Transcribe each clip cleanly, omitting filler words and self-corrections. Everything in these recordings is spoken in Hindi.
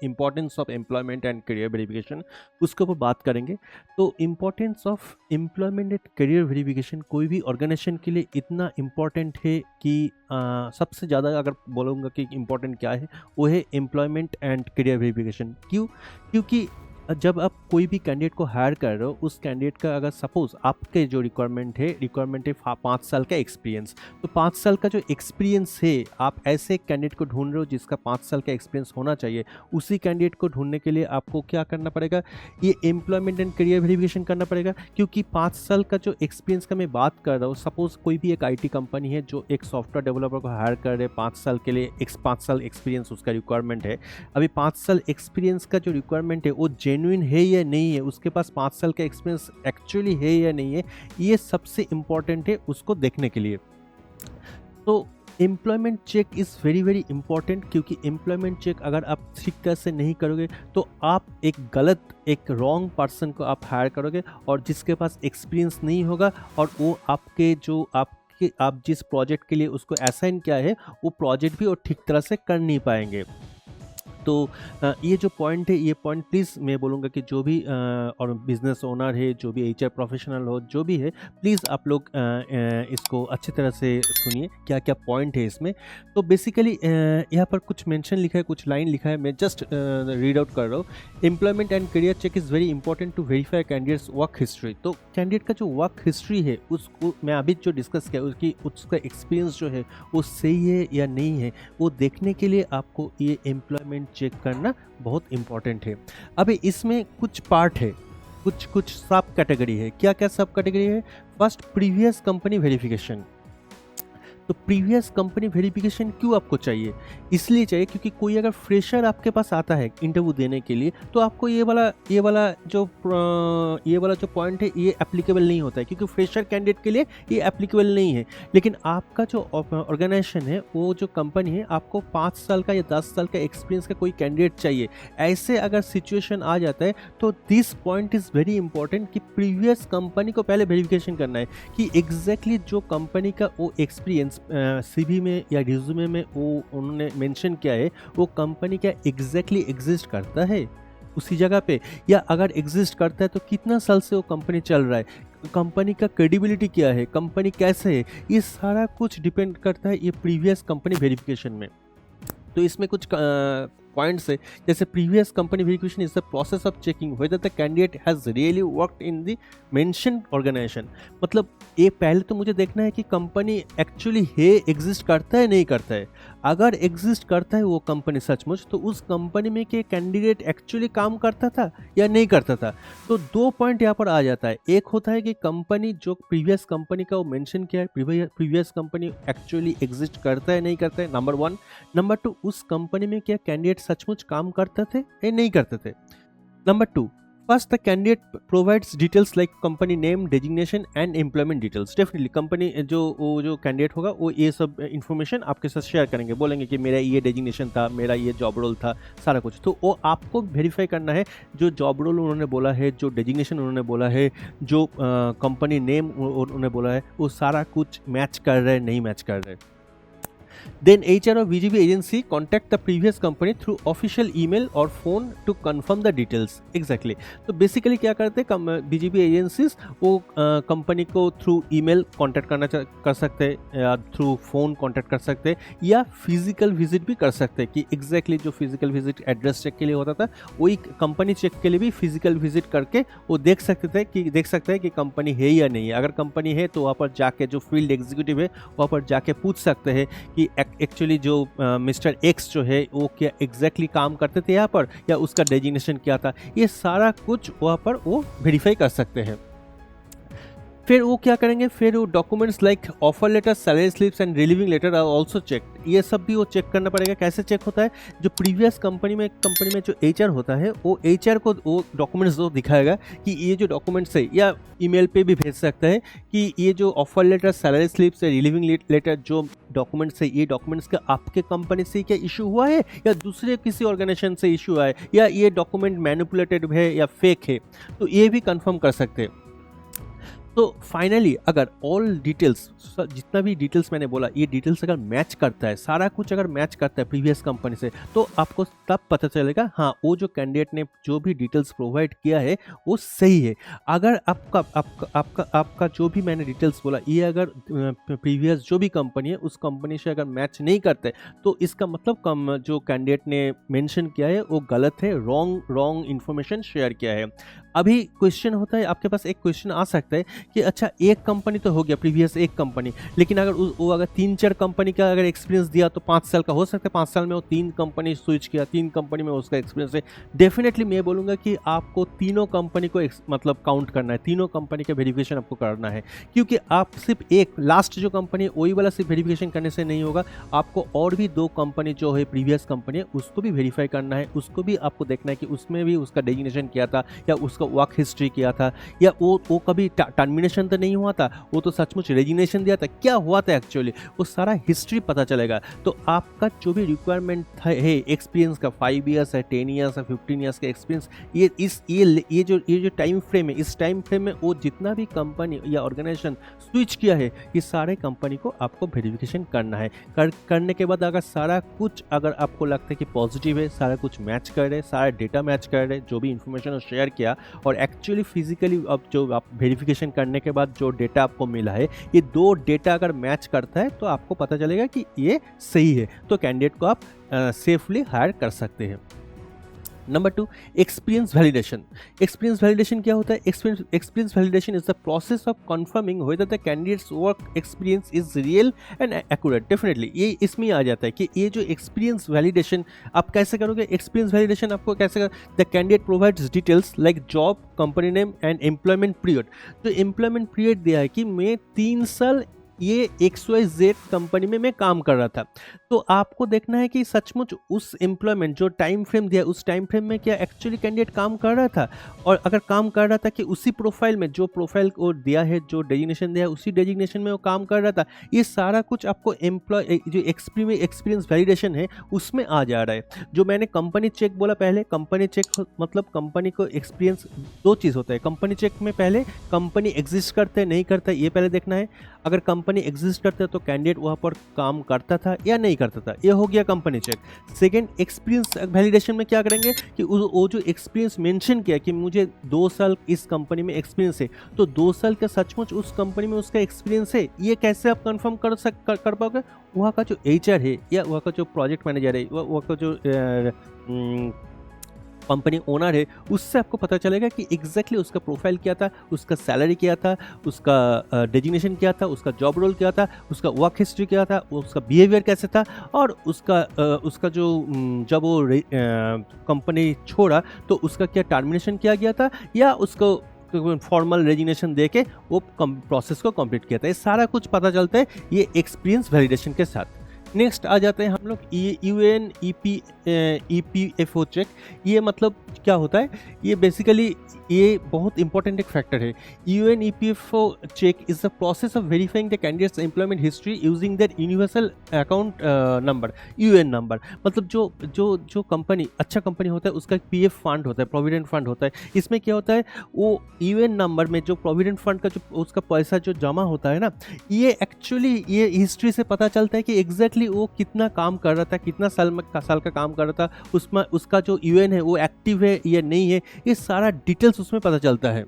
Importance of employment and career verification, उसके ऊपर बात करेंगे। तो importance of employment and career verification कोई भी ऑर्गेनाइजेशन के लिए इतना इम्पोर्टेंट है कि सबसे ज़्यादा अगर बोलूँगा कि इम्पोर्टेंट क्या है, वो है एम्प्लॉयमेंट एंड करियर वेरिफिकेशन। क्यों? क्योंकि जब आप कोई भी कैंडिडेट को हायर कर रहे हो, उस कैंडिडेट का अगर सपोज आपके जो रिक्वायरमेंट है 5 साल का एक्सपीरियंस, तो 5 साल का जो एक्सपीरियंस है, आप ऐसे कैंडिडेट को ढूंढ रहे हो जिसका 5 साल का एक्सपीरियंस होना चाहिए। उसी कैंडिडेट को ढूंढने के लिए आपको क्या करना पड़ेगा, ये एम्प्लॉयमेंट एंड करियर वेरिफिकेशन करना पड़ेगा। क्योंकि 5 साल का जो एक्सपीरियंस का मैं बात कर रहा हूँ, सपोज कोई भी एक IT कंपनी है जो एक सॉफ्टवेयर डेवलपर को हायर कर रहे हैं 5 साल के लिए, 5 साल एक्सपीरियंस उसका रिक्वायरमेंट है। अभी 5 साल एक्सपीरियंस का जो रिक्वायरमेंट है वो जेन्युइन है या नहीं है, उसके पास 5 साल का एक्सपीरियंस एक्चुअली है या नहीं है, ये सबसे इम्पॉर्टेंट है उसको देखने के लिए। तो employment check is very very important, क्योंकि एम्प्लॉयमेंट चेक अगर आप ठीक तरह से नहीं करोगे तो आप एक रॉन्ग पर्सन को आप हायर करोगे, और जिसके पास एक्सपीरियंस नहीं होगा, और वो आप जिस प्रोजेक्ट के लिए उसको असाइन किया है वो प्रोजेक्ट भी वो ठीक तरह से कर नहीं पाएंगे। तो ये जो पॉइंट है, ये पॉइंट प्लीज़ मैं बोलूँगा कि जो भी और बिज़नेस ओनर है, जो भी HR प्रोफेशनल हो, जो भी है, प्लीज़ आप लोग इसको अच्छी तरह से सुनिए क्या क्या पॉइंट है इसमें। तो बेसिकली यहाँ पर कुछ मेंशन लिखा है, कुछ लाइन लिखा है, मैं जस्ट रीड आउट कर रहा हूँ। Employment and career check is very important to verify candidates work history. तो कैंडिडेट का जो वर्क हिस्ट्री है, उसको मैं अभी जो डिस्कस किया, उसका एक्सपीरियंस जो है वो सही है या नहीं है, वो देखने के लिए आपको ये एम्प्लॉयमेंट चेक करना बहुत इंपॉर्टेंट है। अभी इसमें कुछ पार्ट है, कुछ सब कैटेगरी है। क्या क्या सब कैटेगरी है? First, previous company verification. तो प्रीवियस कंपनी वेरिफिकेशन क्यों आपको चाहिए? इसलिए चाहिए क्योंकि कोई अगर फ्रेशर आपके पास आता है इंटरव्यू देने के लिए, तो आपको ये वाला जो पॉइंट है ये एप्लीकेबल नहीं होता है, क्योंकि फ्रेशर कैंडिडेट के लिए ये एप्लीकेबल नहीं है। लेकिन आपका जो ऑर्गेनाइजेशन है, वो जो कंपनी है, आपको 5 साल का या 10 साल का एक्सपीरियंस का कोई कैंडिडेट चाहिए। ऐसे अगर सिचुएशन आ जाता है तो this point is very important कि प्रीवियस कंपनी को पहले वेरिफिकेशन करना है कि एग्जैक्टली जो कंपनी का वो एक्सपीरियंस CV में या रिज्यूमे में वो उन्होंने मेंशन किया है, वो कंपनी क्या एग्जैक्टली एग्जिस्ट करता है उसी जगह पे, या अगर एग्जिस्ट करता है तो कितना साल से वो कंपनी चल रहा है, कंपनी का क्रेडिबिलिटी क्या है, कंपनी कैसे है, ये सारा कुछ डिपेंड करता है ये प्रीवियस कंपनी वेरिफिकेशन में। तो इसमें कुछ पॉइंट्स है, जैसे previous company verification is the process of checking whether the candidate has really worked in the mentioned organisation. मतलब ये पहले तो मुझे देखना है कि कंपनी एक्चुअली है, एग्जिस्ट करता है नहीं करता है। अगर एग्जिस्ट करता है वो कंपनी सचमुच, तो उस कंपनी में के कैंडिडेट एक्चुअली काम करता था या नहीं करता था। तो 2 पॉइंट यहाँ पर आ जाता है। एक होता है कि कंपनी जो प्रीवियस कंपनी का वो मेंशन किया है, प्रीवियस कंपनी एक्चुअली एग्जिस्ट करता है नहीं करता है, नंबर 1। नंबर 2, उस कंपनी में क्या कैंडिडेट सचमुच काम करते थे या नहीं करते थे। Number 2, first the candidate provides details like company name, designation and employment details. Definitely company जो कैंडिडेट होगा वो ये सब इन्फॉर्मेशन आपके साथ शेयर करेंगे, बोलेंगे कि मेरा ये डेजिग्नेशन था, मेरा ये जॉब रोल था, सारा कुछ। तो वो आपको वेरीफाई करना है जो जॉब रोल उन्होंने बोला है, जो डेजिग्नेशन उन्होंने बोला है, जो कंपनी नेम उन्होंने बोला है, वो सारा कुछ मैच कर रहा है नहीं मैच कर रहा है। Then HR or BGB agency contact the previous company through official email or phone to confirm the details. Exactly. तो बेसिकली क्या करते हैं BGB एजेंसीज, वो कंपनी को थ्रू ईमेल कांटेक्ट कर सकते हैं, या थ्रू फ़ोन कांटेक्ट कर सकते हैं, या फिजिकल विजिट भी कर सकते हैं। कि एग्जैक्टली जो फिजिकल विजिट एड्रेस चेक के लिए होता था, वही कंपनी चेक के लिए भी फिजिकल विजिट करके वो देख सकते हैं कि कंपनी है या नहीं है। अगर कंपनी है तो वहाँ पर जाके जो फील्ड एग्जीक्यूटिव है वहाँ पर जाके पूछ सकते हैं कि एक्चुअली जो मिस्टर एक्स जो है वो क्या एग्जैक्टली काम करते थे यहाँ पर, या उसका डेजिग्नेशन क्या था, ये सारा कुछ वहाँ पर वो वेरीफाई कर सकते हैं। फिर वो क्या करेंगे, फिर वो documents like offer letter, salary slips and relieving letter are also check. ये सब भी वो चेक करना पड़ेगा। कैसे चेक होता है? जो प्रीवियस कंपनी में जो HR होता है, वो HR को वो डॉक्यूमेंट्स जो दिखाएगा कि ये जो डॉक्यूमेंट्स है, या ईमेल पे भी भेज सकता है कि ये जो ऑफर लेटर, सैलरी स्लिप्स या रिलीविंग लेटर जो डॉक्यूमेंट्स है, ये डॉक्यूमेंट्स का आपके कंपनी से क्या इशू हुआ है या दूसरे किसी ऑर्गेनाइजेशन से इशू हुआ है, या ये डॉक्यूमेंट मैनिपुलेटेड है या फेक है, तो ये भी कंफर्म कर सकते हैं। तो फाइनली अगर ऑल डिटेल्स, जितना भी डिटेल्स मैंने बोला, ये डिटेल्स अगर मैच करता है, सारा कुछ अगर मैच करता है प्रीवियस कंपनी से, तो आपको तब पता चलेगा हाँ वो जो कैंडिडेट ने जो भी डिटेल्स प्रोवाइड किया है वो सही है। अगर आपका आपका आपका आपका जो भी मैंने डिटेल्स बोला ये अगर प्रीवियस जो भी कंपनी है उस कंपनी से अगर मैच नहीं करते, तो इसका मतलब जो कैंडिडेट ने मेंशन किया है वो गलत है, रॉन्ग इन्फॉर्मेशन शेयर किया है। अभी क्वेश्चन होता है, आपके पास एक क्वेश्चन आ सकता है कि अच्छा एक कंपनी तो हो गया, प्रीवियस एक कंपनी, लेकिन अगर वो अगर 3-4 कंपनी का अगर एक्सपीरियंस दिया तो 5 साल का हो सकता है, 5 साल में वो 3 कंपनी स्विच किया, 3 कंपनी में उसका एक्सपीरियंस है। डेफिनेटली मैं बोलूँगा कि आपको तीनों कंपनी को मतलब काउंट करना है, तीनों कंपनी का वेरिफिकेशन आपको करना है, क्योंकि आप सिर्फ एक लास्ट जो कंपनी है वही वाला सिर्फ वेरिफिकेशन करने से नहीं होगा, आपको और भी 2 कंपनी जो है प्रीवियस कंपनी है उसको भी वेरीफाई करना है, उसको भी आपको देखना है कि उसमें भी उसका डेजिग्नेशन किया था या उसका वर्क हिस्ट्री किया था, या वो कभी टर्मिनेशन तो नहीं हुआ था, वो तो सचमुच रेजिग्नेशन दिया था, क्या हुआ था एक्चुअली, वो सारा हिस्ट्री पता चलेगा। तो आपका जो भी रिक्वायरमेंट है एक्सपीरियंस का, 5 ईयर्स है, 10 ईयर्स है, 15 ईयर्स का एक्सपीरियंस, ये जो टाइम फ्रेम है, इस टाइम फ्रेम में वो जितना भी कंपनी या ऑर्गेनाइजेशन स्विच किया है, ये सारे कंपनी को आपको वेरिफिकेशन करना है। करने के बाद अगर सारा कुछ अगर आपको लगता है कि पॉजिटिव है, सारा कुछ मैच कर रहे, सारा डेटा मैच कर रहे, जो भी इन्फॉर्मेशन शेयर किया और एक्चुअली फिजिकली अब जो आप वेरिफिकेशन करने के बाद जो डेटा आपको मिला है, ये 2 डेटा अगर मैच करता है तो आपको पता चलेगा कि ये सही है, तो कैंडिडेट को आप सेफली हायर कर सकते हैं। Number 2, experience validation. Experience validation क्या होता है? Experience validation is the process of confirming whether the candidates work experience is real and accurate. Definitely ये इसमें आ जाता है कि ये जो एक्सपीरियंस वैलिडेशन आप कैसे करोगे। एक्सपीरियंस वैलिडेशन आपको कैसे the candidate provides details like job, company name and employment period. तो एम्प्लॉयमेंट पीरियड दिया है कि मैं 3 साल ये XYZ कंपनी में मैं काम कर रहा था, तो आपको देखना है कि सचमुच उस एम्प्लॉयमेंट जो टाइम फ्रेम दिया उस टाइम फ्रेम में क्या एक्चुअली कैंडिडेट काम कर रहा था, और अगर काम कर रहा था कि उसी प्रोफाइल में जो प्रोफाइल को दिया है, जो डेजिग्नेशन दिया है उसी डेजिग्नेशन में वो काम कर रहा था। ये सारा कुछ आपको जो एक्सपीरियंस वैलिडेशन है उसमें आ जा रहा है। जो मैंने कंपनी चेक बोला पहले, कंपनी चेक मतलब कंपनी को एक्सपीरियंस 2 चीज़ होता है। कंपनी चेक में पहले कंपनी एग्जिस्ट करता है नहीं करता ये पहले देखना है। अगर कंपनी एग्जिस्ट करता है तो कैंडिडेट वहाँ पर काम करता था या नहीं करता था, ये हो गया company cheque. Second, experience validation में क्या करेंगे कि वो जो एक्सपीरियंस मेंशन किया कि मुझे 2 साल इस कंपनी में एक्सपीरियंस है, तो 2 साल का सचमुच उस कंपनी में उसका एक्सपीरियंस है, ये कैसे आप कंफर्म कर पाओगे? वहाँ का जो HR है या वहाँ का जो प्रोजेक्ट मैनेजर है, वहाँ का जो कंपनी ओनर है, उससे आपको पता चलेगा कि एग्जैक्टली उसका प्रोफाइल क्या था, उसका सैलरी क्या था, उसका डेजिग्नेशन क्या था, उसका जॉब रोल क्या था, उसका वर्क हिस्ट्री क्या था, उसका बिहेवियर कैसे था, और उसका जो जब वो कंपनी छोड़ा तो उसका क्या टर्मिनेशन किया गया था या उसको फॉर्मल रेजिग्नेशन दे के वो प्रोसेस को कंप्लीट किया था। ये सारा कुछ पता चलता है ये एक्सपीरियंस वैलिडेशन के साथ। नेक्स्ट आ जाते हैं हम लोग UN EPFO चेक। ये मतलब क्या होता है? ये बेसिकली ये बहुत इंपॉर्टेंट एक फैक्टर है। UN EPFO check is the process of verifying the candidates employment history using their universal account number, UN number. मतलब जो कंपनी अच्छा कंपनी होता है उसका PF फंड होता है, प्रोविडेंट फंड होता है। इसमें क्या होता है, वो UN नंबर में जो प्रोविडेंट फंड का जो उसका पैसा जो जमा होता है ना, ये एक्चुअली ये हिस्ट्री से पता चलता है कि एग्जैक्टली वो कितना काम कर रहा था, कितना साल का काम कर रहा था, उसमें उसका जो UN है वो एक्टिव है या नहीं है, ये सारा डिटेल्स उसमें पता चलता है।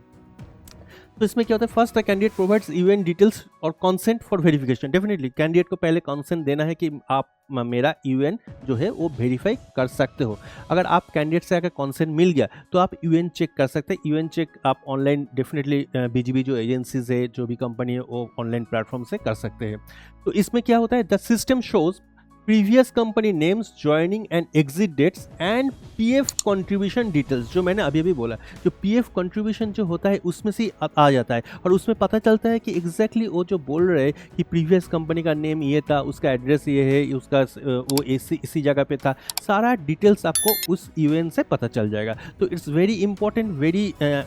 तो इसमें क्या होता है, first the candidate provides UN details और consent for verification. Definitely candidate को पहले कंसेंट देना है कि आप मेरा UN जो है वो वेरीफाई कर सकते हो। अगर आप कैंडिडेट से अगर कंसेंट मिल गया तो आप UN चेक कर सकते हैं। UN चेक आप ऑनलाइन डेफिनेटली BGB जो एजेंसीज है, जो भी कंपनी है, वो ऑनलाइन प्लेटफॉर्म से कर सकते हैं। तो इसमें क्या होता है, the system shows previous company names, joining and exit dates and PF contribution details. जो मैंने अभी बोला, जो PF कंट्रीब्यूशन जो होता है उसमें से आ जाता है, और उसमें पता चलता है कि एग्जैक्टली वो जो बोल रहे हैं कि प्रीवियस कंपनी का नेम ये था, उसका एड्रेस ये है, उसका वो इसी जगह पे था, सारा डिटेल्स आपको उस UN से पता चल जाएगा। तो इट्स वेरी इंपॉर्टेंट,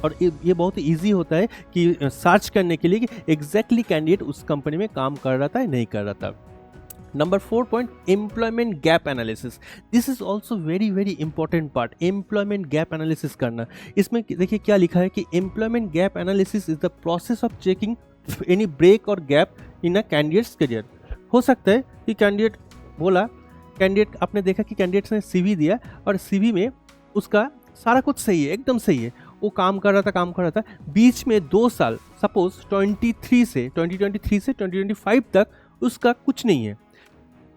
और ये बहुत ईजी होता है कि सर्च करने के लिए कि एग्जैक्टली कैंडिडेट उस कंपनी में काम कर रहा था या नहीं कर रहा था। Number 4 point, employment gap analysis. This is also very very important part, employment gap analysis करना। इसमें देखिए क्या लिखा है कि employment gap analysis is the process of checking any break और gap in a candidate's career. हो सकता है कि कैंडिडेट आपने देखा कि कैंडिडेट्स ने सीवी दिया और सीवी में उसका सारा कुछ सही है, एकदम सही है, वो काम कर रहा था, बीच में 2 साल सपोज 2023 से 2025 तक उसका कुछ नहीं है।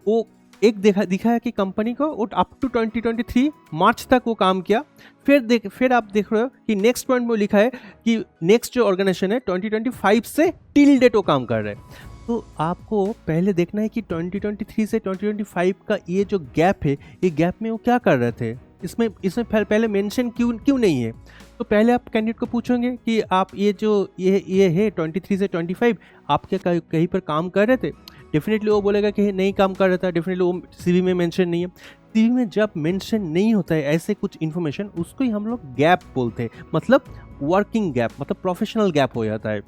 वो एक दिखा है कि कंपनी को वो अप टू 2023 मार्च तक वो काम किया। फिर आप देख रहे हो कि नेक्स्ट पॉइंट में लिखा है कि नेक्स्ट जो ऑर्गेनाइजेशन है 2025 से टिल डेट वो काम कर रहे हैं। तो आपको पहले देखना है कि 2023 से 2025 का ये जो गैप है, ये गैप में वो क्या कर रहे थे, इसमें पहले मेंशन क्यों नहीं है। तो पहले आप कैंडिडेट को पूछेंगे कि आप ये है 23 से 25 आप क्या कहीं पर काम कर रहे थे। डेफिनेटली वो बोलेगा कि नहीं काम कर रहा था, डेफिनेटली वो सीवी में मेंशन नहीं है। सीवी में जब मेंशन नहीं होता है ऐसे कुछ इन्फॉर्मेशन, उसको ही हम लोग गैप बोलते हैं, मतलब वर्किंग गैप, मतलब प्रोफेशनल गैप हो जाता है,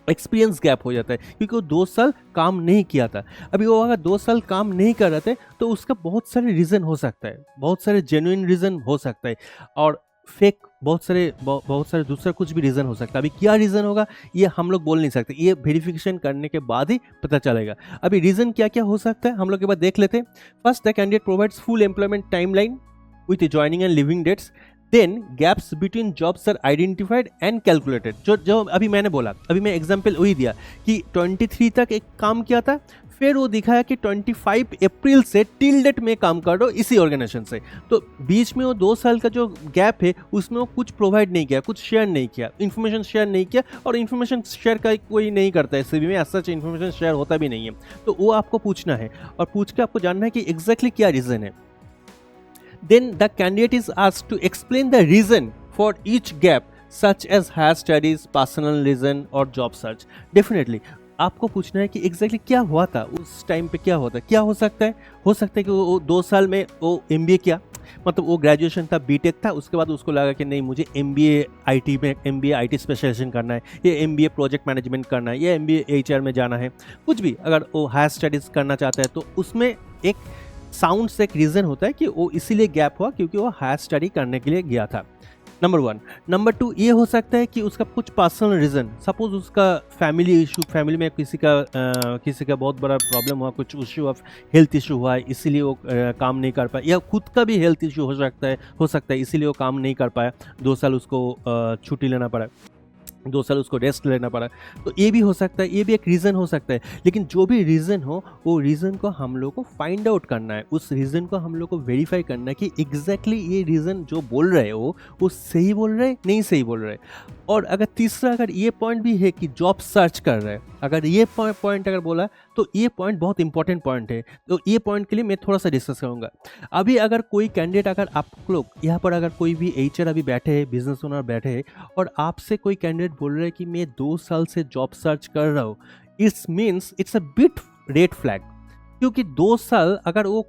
एक्सपीरियंस गैप हो जाता है, क्योंकि वो 2 साल काम नहीं किया था। अभी वो अगर 2 साल काम नहीं कर रहे थे तो उसका बहुत सारे रीज़न हो सकता है, बहुत सारे जेन्युइन रीज़न हो सकता है और फेक बहुत सारे दूसरा कुछ भी रीज़न हो सकता है। अभी क्या रीज़न होगा ये हम लोग बोल नहीं सकते, ये वेरिफिकेशन करने के बाद ही पता चलेगा। अभी रीज़न क्या क्या हो सकता है हम लोग एक बार देख लेते हैं। First, the candidate provides full employment timeline with joining and leaving dates, then gaps between jobs are identified and calculated. जो अभी मैंने बोला, अभी मैं एग्जांपल वही दिया कि 23 तक एक काम किया था, फिर वो दिखाया कि 25 अप्रैल से टिल डेट में काम कर रहा हूँ इसी ऑर्गेनाइजेशन से। तो बीच में वो 2 साल का जो गैप है उसमें वो कुछ प्रोवाइड नहीं किया, कुछ शेयर नहीं किया, इन्फॉर्मेशन शेयर नहीं किया, और इन्फॉर्मेशन शेयर का कोई नहीं करता है सीवी में, ऐसा इन्फॉर्मेशन शेयर होता भी नहीं है। तो वो आपको पूछना है और पूछ के आपको जानना है कि एग्जैक्टली क्या रीज़न है। Then the candidate is asked to explain the reason for each gap such as higher studies, personal reason और job search. Definitely आपको पूछना है कि एग्जैक्टली क्या हुआ था उस टाइम पे, क्या होता है, क्या हो सकता है कि वो 2 साल में वो MBA किया, मतलब वो ग्रेजुएशन था, बीटेक था, उसके बाद उसको लगा कि नहीं मुझे MBA IT स्पेशलाइजेशन करना है, ये MBA प्रोजेक्ट मैनेजमेंट करना है, ये MBA HR में जाना है, कुछ भी अगर वो हायर स्टडीज़ करना चाहता है तो उसमें एक साउंड से एक रीज़न होता है कि वो इसीलिए गैप हुआ क्योंकि वो हायर स्टडी करने के लिए गया था। नंबर 1। नंबर 2, ये हो सकता है कि उसका कुछ पर्सनल रीज़न, सपोज उसका फैमिली इशू, फैमिली में किसी का बहुत बड़ा प्रॉब्लम हुआ, कुछ इशू ऑफ हेल्थ इशू हुआ है, इसीलिए वो काम नहीं कर पाया, या खुद का भी हेल्थ इशू हो सकता है इसीलिए वो काम नहीं कर पाया, 2 साल उसको छुट्टी लेना पड़ा, 2 साल उसको रेस्ट लेना पड़ा। तो ये भी हो सकता है, ये भी एक रीज़न हो सकता है। लेकिन जो भी रीज़न हो, वो रीज़न को हम लोग को फाइंड आउट करना है, उस रीज़न को हम लोग को वेरीफाई करना है कि एग्जैक्टली ये रीज़न जो बोल रहे हो वो सही बोल रहे हैं, नहीं सही बोल रहे हैं। और अगर तीसरा, अगर ये पॉइंट भी है कि जॉब सर्च कर रहे हैं, अगर ये पॉइंट अगर बोला तो ये पॉइंट बहुत इंपॉर्टेंट पॉइंट है। तो ये पॉइंट के लिए मैं थोड़ा सा डिस्कस करूँगा। अभी अगर कोई कैंडिडेट, अगर आप लोग यहाँ पर अगर कोई भी HR अभी बैठे हैं, बिजनेस ओनर बैठे हैं और आपसे कोई कैंडिडेट बोल रहे हैं कि मैं 2 साल से जॉब सर्च कर रहा हूँ, it's means it's a bit red flag. क्योंकि 2 साल अगर वो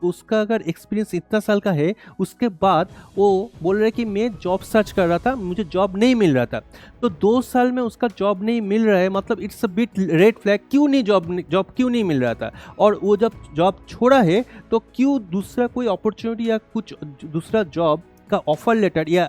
उसका अगर एक्सपीरियंस इतना साल का है, उसके बाद वो बोल रहे कि मैं जॉब सर्च कर रहा था, मुझे जॉब नहीं मिल रहा था, तो 2 साल में उसका जॉब नहीं मिल रहा है, मतलब it's a bit red flag. क्यों नहीं जॉब क्यों नहीं मिल रहा था, और वो जब जॉब छोड़ा है तो क्यों दूसरा कोई अपॉर्चुनिटी या कुछ दूसरा जॉब का ऑफर लेटर या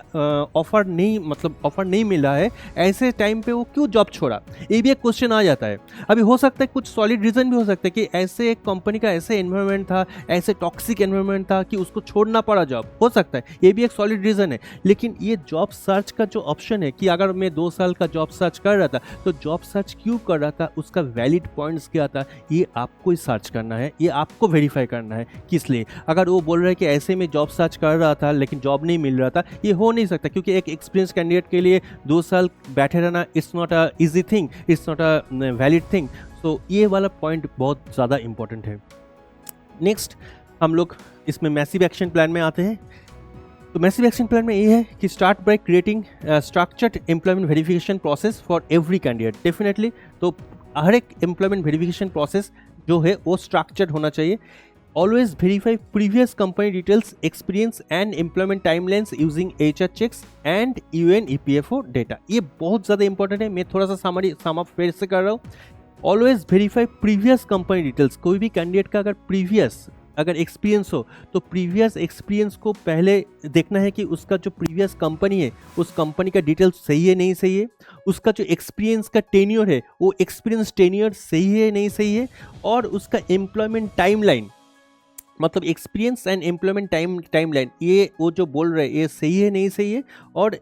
ऑफर नहीं मिला है, ऐसे टाइम पे वो क्यों जॉब छोड़ा, ये भी एक क्वेश्चन आ जाता है। अभी हो सकता है कुछ सॉलिड रीज़न भी हो सकता है कि ऐसे एक कंपनी का ऐसे एनवायरनमेंट था, ऐसे टॉक्सिक एनवायरनमेंट था कि उसको छोड़ना पड़ा जॉब, हो सकता है, ये भी एक सॉलिड रीज़न है। लेकिन ये जॉब सर्च का जो ऑप्शन है कि अगर मैं 2 साल का जॉब सर्च कर रहा था तो जॉब सर्च क्यों कर रहा था, उसका वैलिड पॉइंट्स क्या था, ये आपको ही सर्च करना है, ये आपको वेरीफाई करना है किस लिए। अगर वो बोल रहा है कि ऐसे में जॉब सर्च कर रहा था लेकिन जॉब नहीं मिल रहा था, ये हो नहीं सकता, क्योंकि एक एक्सपीरियंस कैंडिडेट के लिए 2 साल बैठे रहना it's not a easy thing, it's not a valid thing. तो ये वाला पॉइंट बहुत ज़्यादा इंपॉर्टेंट है। नेक्स्ट हम लोग इसमें मैसिव एक्शन प्लान में आते हैं। तो मैसिव एक्शन प्लान में ये है कि start by creating structured employment verification process for every candidate. Definitely तो हर एक एम्प्लॉयमेंट वेरिफिकेशन प्रोसेस जो है वो स्ट्रक्चर्ड होना चाहिए। Always verify previous company details, experience and employment timelines using HR checks and UN EPFO data। ये बहुत ज़्यादा इंपॉर्टेंट है। मैं थोड़ा सा सम अप फिर से कर रहा हूँ। Always verify previous company details. कोई भी कैंडिडेट का अगर प्रीवियस अगर एक्सपीरियंस हो तो प्रीवियस एक्सपीरियंस को पहले देखना है कि उसका जो प्रीवियस कंपनी है उस कंपनी का डिटेल्स सही है नहीं सही है, उसका जो एक्सपीरियंस का टेन्योर है वो एक्सपीरियंस टेन्योर सही है नहीं सही है, और उसका एम्प्लॉयमेंट टाइमलाइन मतलब एक्सपीरियंस एंड एम्प्लॉयमेंट टाइमलाइन ये वो जो बोल रहे हैं ये सही है नहीं सही है, और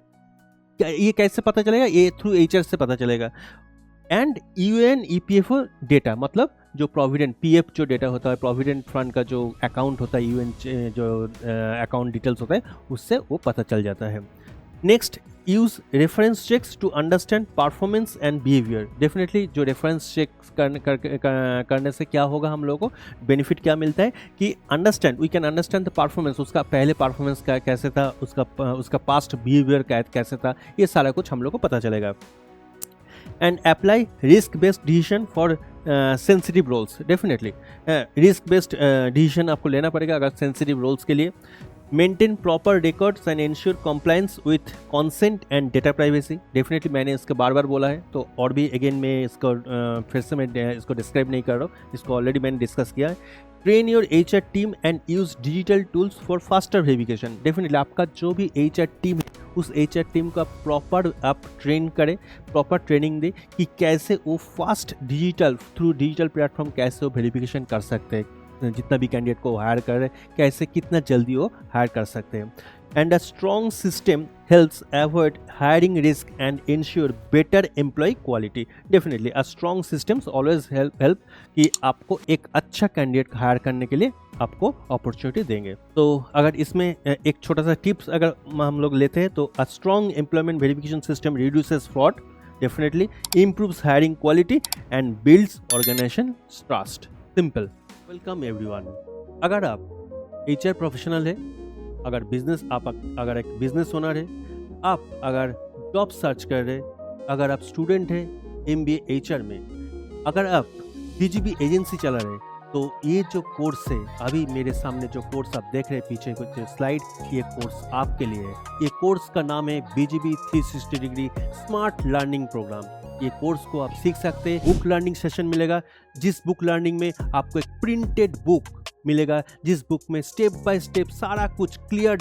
ये कैसे पता चलेगा, ये थ्रू एचआर से पता चलेगा। एंड यूएन ईपीएफओ डेटा मतलब जो प्रोविडेंट पीएफ जो डेटा होता है, प्रोविडेंट फंड का जो अकाउंट होता है, यूएन जो अकाउंट डिटेल्स होता है उससे वो पता चल जाता है। Next, use reference checks to understand performance and behaviour. Definitely जो रेफरेंस चेक करने से क्या होगा, हम लोगों को बेनिफिट क्या मिलता है कि we can understand the performance, उसका पहले परफॉर्मेंस का कैसे था, उसका पास्ट बिहेवियर कैसे था, ये सारा कुछ हम लोग को पता चलेगा। And apply risk based decision for sensitive roles. Definitely risk based decision आपको लेना पड़ेगा अगर सेंसिटिव रोल्स के लिए। Maintain proper records and ensure compliance with consent and data privacy. Definitely मैंने इसको बार बार बोला है तो और भी अगेन मैं इसको फिर से मैं इसको डिस्क्राइब नहीं कर रहा हूँ, इसको ऑलरेडी मैंने डिस्कस किया है। Train your HR team and use digital tools for faster verification. Definitely आपका जो भी एचआर टीम है उस एचआर टीम का प्रॉपर आप ट्रेन करें, प्रॉपर ट्रेनिंग दें कि कैसे वो फास्ट थ्रू डिजिटल प्लेटफॉर्म कैसे वो वेरिफिकेशन कर सकते हैं, जितना भी कैंडिडेट को हायर कर रहे हैं कैसे कितना जल्दी वो हायर कर सकते हैं। And a strong system helps avoid hiring risk and ensure better employee quality. Definitely a strong systems always help कि आपको एक अच्छा कैंडिडेट हायर करने के लिए आपको अपॉर्चुनिटी देंगे। तो अगर इसमें एक छोटा सा टिप्स अगर हम लोग लेते हैं तो a strong employment verification system reduces fraud, definitely improves hiring quality and builds organisation trust. Simple. Welcome everyone. अगर आप एचआर प्रोफेशनल है, अगर अगर एक बिजनेस ओनर है, आप अगर जॉब सर्च कर रहे, अगर आप स्टूडेंट है एमबीए एचआर में, अगर आप बीजीबी एजेंसी चला रहे, तो ये जो कोर्स है अभी मेरे सामने जो कोर्स आप देख रहे हैं पीछे कुछ स्लाइड, ये कोर्स आपके लिए है। ये कोर्स का नाम है BGB 360 degree smart learning programme. ये कोर्स को आप सीख सकते हैं। बुक लर्निंग सेशन मिलेगा, जिस बुक लर्निंग में आपको एक प्रिंटेड बुक मिलेगा, जिस बुक में स्टेप बाय स्टेप सारा कुछ क्लियर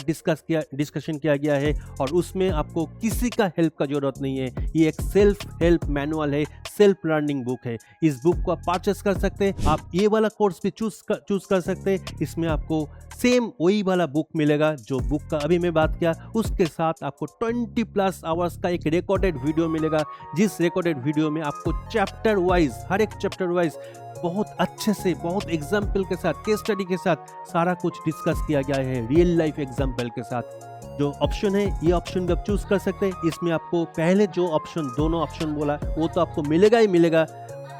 डिस्कशन किया गया है, और उसमें आपको किसी का हेल्प का जरूरत नहीं है। ये एक सेल्फ हेल्प मैनुअल है, सेल्फ लर्निंग बुक है। इस बुक को आप परचेस कर सकते हैं। आप ये वाला कोर्स भी चूज कर सकते हैं। इसमें आपको सेम वही वाला बुक मिलेगा जो बुक का अभी मैं बात किया, उसके साथ आपको 20+ आवर्स का एक रिकॉर्डेड वीडियो मिलेगा, जिस रिकॉर्डेड वीडियो में आपको चैप्टर वाइज, हर एक चैप्टर वाइज बहुत अच्छे से, बहुत एग्जाम्पल के साथ, केस स्टडी के साथ सारा कुछ डिस्कस किया गया है, रियल लाइफ एग्जाम्पल के साथ। जो ऑप्शन है ये ऑप्शन भी आप चूज कर सकते हैं। इसमें आपको पहले जो दोनों ऑप्शन बोला वो तो आपको मिलेगा ही मिलेगा,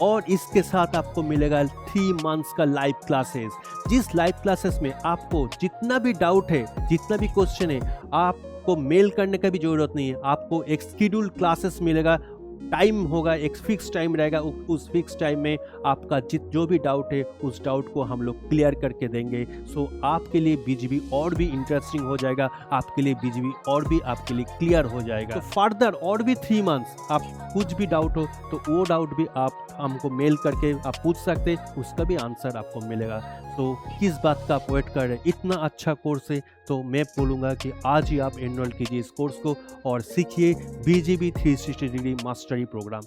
और इसके साथ आपको मिलेगा 3 मंथ्स का लाइव क्लासेस। जिस लाइव क्लासेस में आपको जितना भी डाउट है, जितना भी क्वेश्चन है, आपको मेल करने का भी जरूरत नहीं है। आपको एक शेड्यूल क्लासेस मिलेगा, टाइम होगा, एक फिक्स टाइम रहेगा। उस फिक्स टाइम में आपका जो भी डाउट है उस डाउट को हम लोग क्लियर करके देंगे। सो आपके लिए बीजीबी और भी इंटरेस्टिंग हो जाएगा, आपके लिए बीजीबी और भी आपके लिए क्लियर हो जाएगा। तो फर्दर और भी 3 मंथ्स आप कुछ भी डाउट हो तो वो डाउट भी आप हमको मेल करके आप पूछ सकते, उसका भी आंसर आपको मिलेगा। तो किस बात का आप वेट कर रहे हैं? इतना अच्छा कोर्स है तो मैं बोलूँगा कि आज ही आप एनरोल कीजिए इस कोर्स को और सीखिए बीजीबी 360 डिग्री मास्टरी प्रोग्राम।